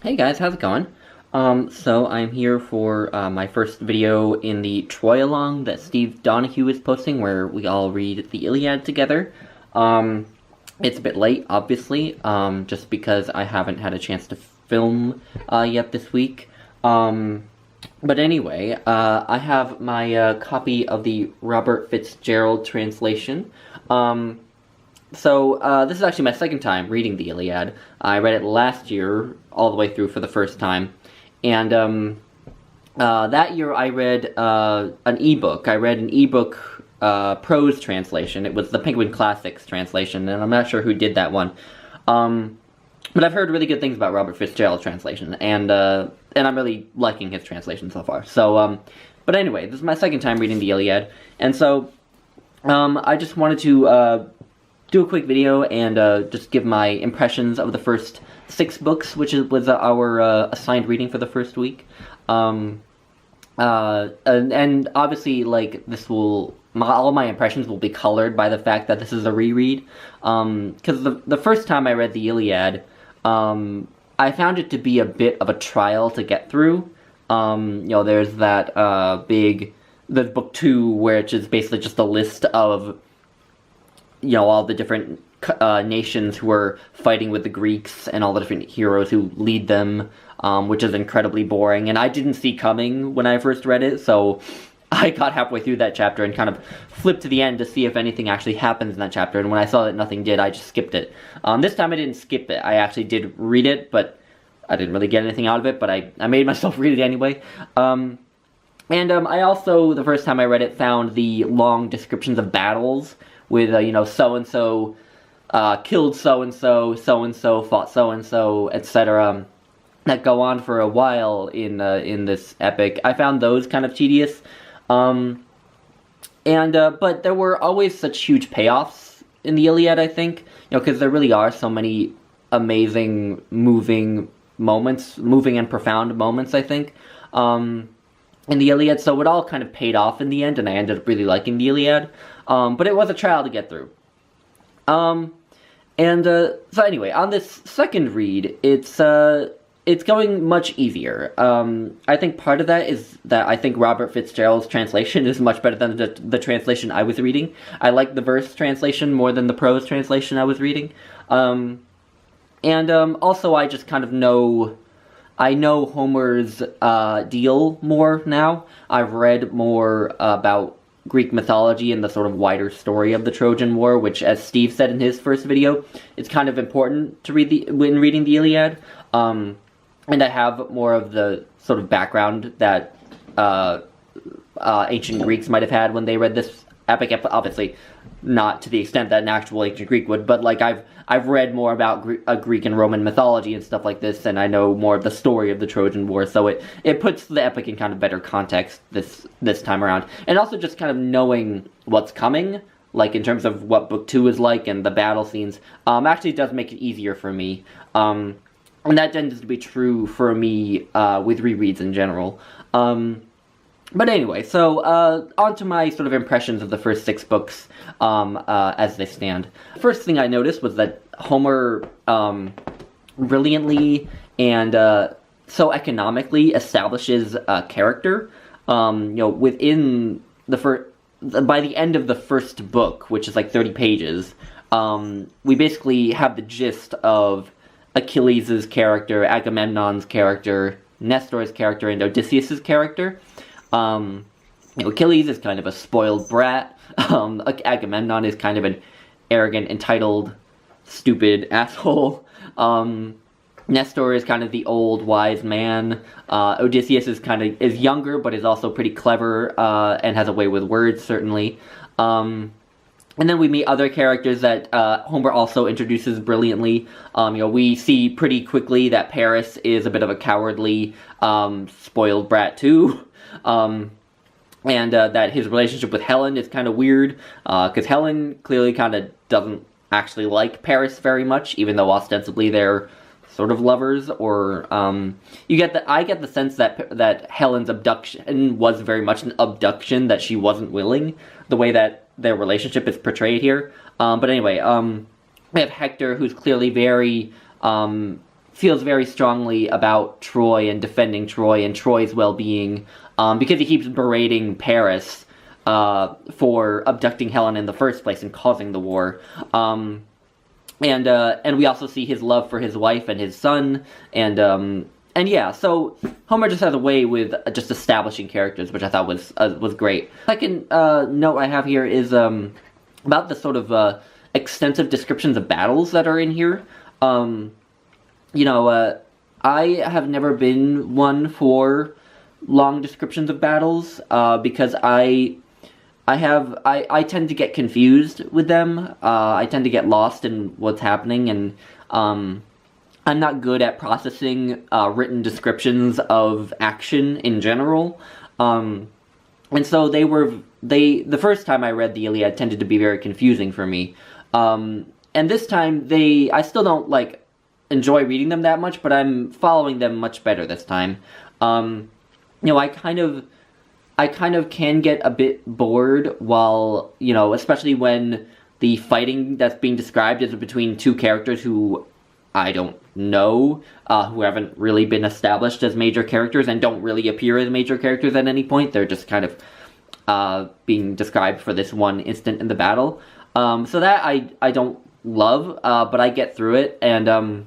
Hey guys, how's it going? So I'm here for my first video in the Troy Along that Steve Donahue is posting, where we all read the Iliad together. Um, it's a bit late, obviously, just because I haven't had a chance to film yet this week. But anyway, I have my copy of the Robert Fitzgerald translation. Um, this is actually my second time reading the Iliad. I read it last year, all the way through for the first time, and that year I read an ebook. I read an ebook prose translation. It was the Penguin Classics translation, and I'm not sure who did that one. But I've heard really good things about Robert Fitzgerald's translation, and I'm really liking his translation so far. But anyway, this is my second time reading the Iliad, and so I just wanted to do a quick video and just give my impressions of the first 6 books, was our assigned reading for the first week. And obviously, like, all my impressions will be colored by the fact that this is a reread. Because the first time I read the Iliad, I found it to be a bit of a trial to get through. There's that the book 2, which is basically just a list of all the different nations who are fighting with the Greeks and all the different heroes who lead them, which is incredibly boring. And I didn't see coming when I first read it, so I got halfway through that chapter and kind of flipped to the end to see if anything actually happens in that chapter. And when I saw that nothing did, I just skipped it. This time I didn't skip it. I actually did read it, but I didn't really get anything out of it, but I made myself read it anyway. I also, the first time I read it, found the long descriptions of battles with, so-and-so killed so-and-so, so-and-so fought so-and-so, etc., that go on for a while in this epic. I found those kind of tedious. But there were always such huge payoffs in the Iliad, I think, because there really are so many amazing, moving and profound moments, I think, in the Iliad, so it all kind of paid off in the end, and I ended up really liking the Iliad. But it was a trial to get through. So anyway, on this second read, it's going much easier. I think part of that is that I think Robert Fitzgerald's translation is much better than the translation I was reading. I like the verse translation more than the prose translation I was reading. Also I just kind of know Homer's deal more now. I've read more about Greek mythology and the sort of wider story of the Trojan War, which, as Steve said in his first video, it's kind of important to read when reading the Iliad. And I have more of the sort of background that ancient Greeks might have had when they read this epic. Obviously, not to the extent that an actual ancient Greek would, but like I've read more about Greek and Roman mythology and stuff like this, and I know more of the story of the Trojan War, so it puts the epic in kind of better context this time around. And also just kind of knowing what's coming, like in terms of what Book 2 is like and the battle scenes, actually does make it easier for me. And that tends to be true for me with rereads in general. But anyway, so on to my sort of impressions of the first 6 books as they stand. First thing I noticed was that Homer brilliantly and so economically establishes a character. Within by the end of the first book, which is like 30 pages, we basically have the gist of Achilles' character, Agamemnon's character, Nestor's character, and Odysseus' character. Achilles is kind of a spoiled brat. Agamemnon is kind of an arrogant, entitled, stupid asshole. Nestor is kind of the old, wise man. Odysseus is younger, but is also pretty clever, and has a way with words, certainly. And then we meet other characters that Homer also introduces brilliantly. We see pretty quickly that Paris is a bit of a cowardly, spoiled brat too. And that his relationship with Helen is kind of weird, because Helen clearly kind of doesn't actually like Paris very much, even though ostensibly they're sort of lovers. Or I get the sense that Helen's abduction was very much an abduction, that she wasn't willing, the way that their relationship is portrayed here. But anyway, we have Hector, who's clearly very feels very strongly about Troy and defending Troy and Troy's well-being, because he keeps berating Paris for abducting Helen in the first place and causing the war. And we also see his love for his wife and his son, and yeah, so Homer just has a way with just establishing characters, which I thought was great. Second note I have here is about the sort of extensive descriptions of battles that are in here. I have never been one for long descriptions of battles, because I tend to get confused with them. I tend to get lost in what's happening, and I'm not good at processing written descriptions of action in general. And so the first time I read the Iliad tended to be very confusing for me. And this time I still don't enjoy reading them that much, but I'm following them much better this time. I kind of can get a bit bored while, especially when the fighting that's being described is between two characters who I don't know, who haven't really been established as major characters and don't really appear as major characters at any point. They're just kind of being described for this one instant in the battle. So that I don't love, but I get through it, and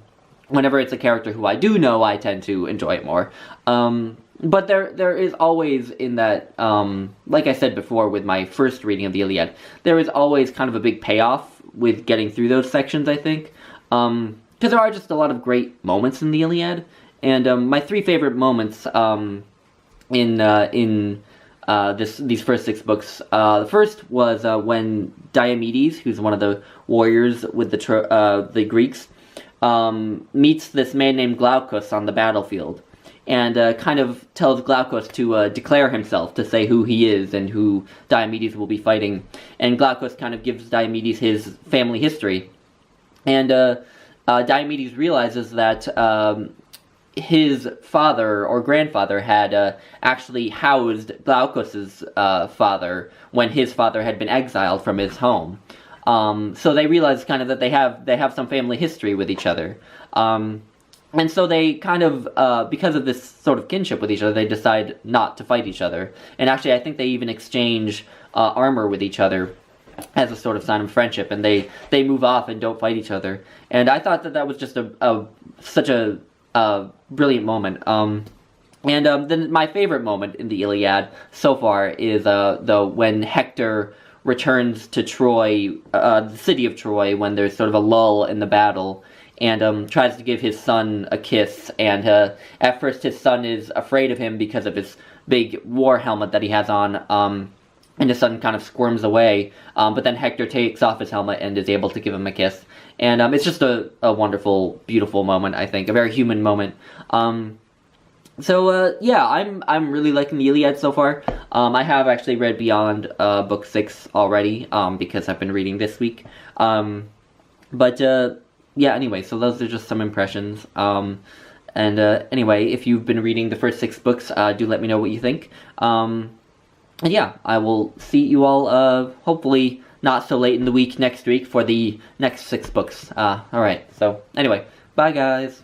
whenever it's a character who I do know, I tend to enjoy it more. But there is always in that, like I said before with my first reading of the Iliad, there is always kind of a big payoff with getting through those sections, I think. Because there are just a lot of great moments in the Iliad, and my three favorite moments in these first 6 books. The first was when Diomedes, who's one of the warriors with the Greeks, meets this man named Glaucus on the battlefield, and kind of tells Glaucus to declare himself, to say who he is and who Diomedes will be fighting. And Glaucus kind of gives Diomedes his family history, and Diomedes realizes that his father or grandfather had actually housed Glaucus's father when his father had been exiled from his home. So they realize kind of that they have some family history with each other. And so they kind of, because of this sort of kinship with each other, they decide not to fight each other. And actually, I think they even exchange armor with each other as a sort of sign of friendship, and they move off and don't fight each other. And I thought that was just such a brilliant moment. Then my favorite moment in the Iliad so far is when Hector returns to Troy, the city of Troy, when there's sort of a lull in the battle, and tries to give his son a kiss. And at first his son is afraid of him because of his big war helmet that he has on, and his son kind of squirms away, but then Hector takes off his helmet and is able to give him a kiss. And it's just a wonderful, beautiful moment, I think, a very human moment. Yeah, I'm really liking the Iliad so far. I have actually read beyond book 6 already, because I've been reading this week. Yeah, anyway, so those are just some impressions. Anyway, if you've been reading the first 6 books, do let me know what you think. And yeah, I will see you all, hopefully not so late in the week next week for the next 6 books. Alright, so anyway, bye guys!